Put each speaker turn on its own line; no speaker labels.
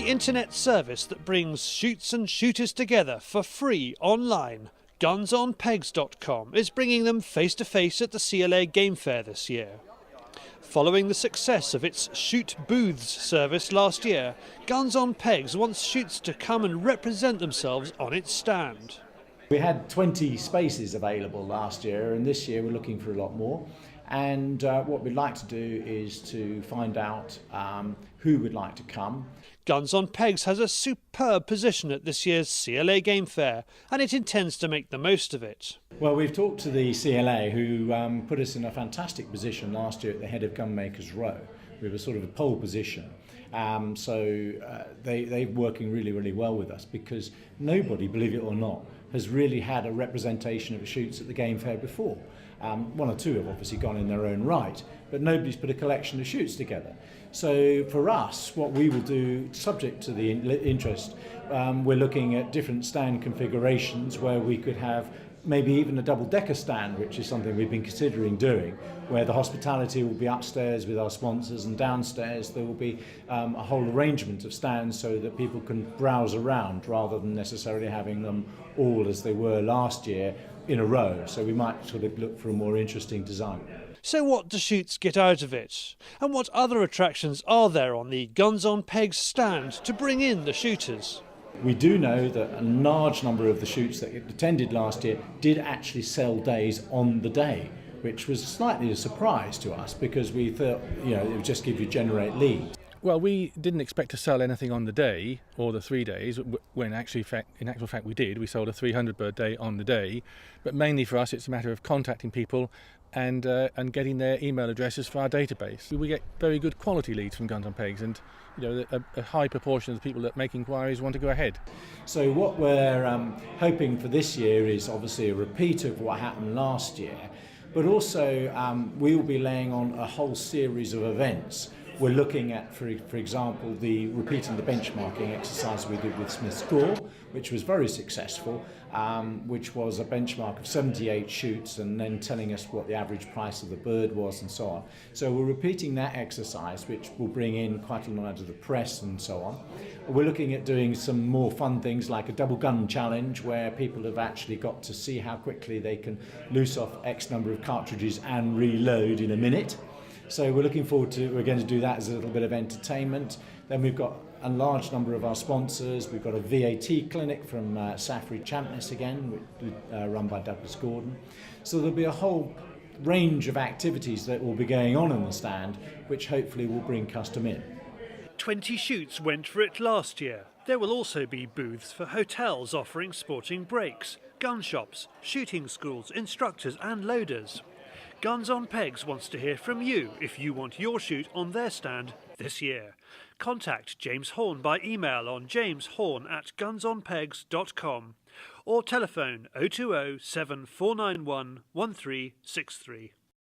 internet service that brings shoots and shooters together for free online, GunsOnPegs.com, is bringing them face to face at the CLA Game Fair this year. Following the success of its Shoot Booths service last year, Guns on Pegs wants shoots to come and represent themselves on its stand.
We had 20 spaces available last year, and this year we're looking for a lot more. And what we'd like to do is to find out who would like to come.
Guns on Pegs has a superb position at this year's CLA Game Fair, and it intends to make the most of it.
Well, we've talked to the CLA, who put us in a fantastic position last year at the head of Gunmakers Row. We were sort of a pole position. They're working really, really well with us, because nobody, believe it or not, has really had a representation of shoots at the Game Fair before. One or two have obviously gone in their own right, but nobody's put a collection of shoots together. So for us, what we will do, subject to the interest, we're looking at different stand configurations where we could have maybe even a double-decker stand, which is something we've been considering doing, where the hospitality will be upstairs with our sponsors, and downstairs there will be a whole arrangement of stands so that people can browse around rather than necessarily having them all as they were last year in a row. So we might sort of look for a more interesting design.
So what do shoots get out of it? And what other attractions are there on the Guns on Pegs stand to bring in the shooters?
We do know that a large number of the shoots that attended last year did actually sell days on the day, which was slightly a surprise to us, because we thought, it would just generate leads.
Well, we didn't expect to sell anything on the day or the 3 days, when in actual fact we did. We sold a 300 bird day on the day, but mainly for us it's a matter of contacting people and getting their email addresses for our database. We get very good quality leads from Guns on Pegs, and a high proportion of the people that make inquiries want to go ahead.
So what we're hoping for this year is obviously a repeat of what happened last year, but also we will be laying on a whole series of events. We're looking at, for example, repeating the benchmarking exercise we did with Smith's Score, which was very successful, which was a benchmark of 78 shoots and then telling us what the average price of the bird was and so on. So we're repeating that exercise, which will bring in quite a lot of the press and so on. We're looking at doing some more fun things like a double gun challenge, where people have actually got to see how quickly they can loose off X number of cartridges and reload in a minute. So we're looking forward to, we're going to do that as a little bit of entertainment. Then we've got a large number of our sponsors. We've got a VAT clinic from Safri Champness again, run by Douglas Gordon. So there'll be a whole range of activities that will be going on in the stand, which hopefully will bring custom in.
20 shoots went for it last year. There will also be booths for hotels offering sporting breaks, gun shops, shooting schools, instructors and loaders. Guns on Pegs wants to hear from you if you want your shoot on their stand this year. Contact James Horn by email on jameshorn@gunsonpegs.com or telephone 020 7491 1363.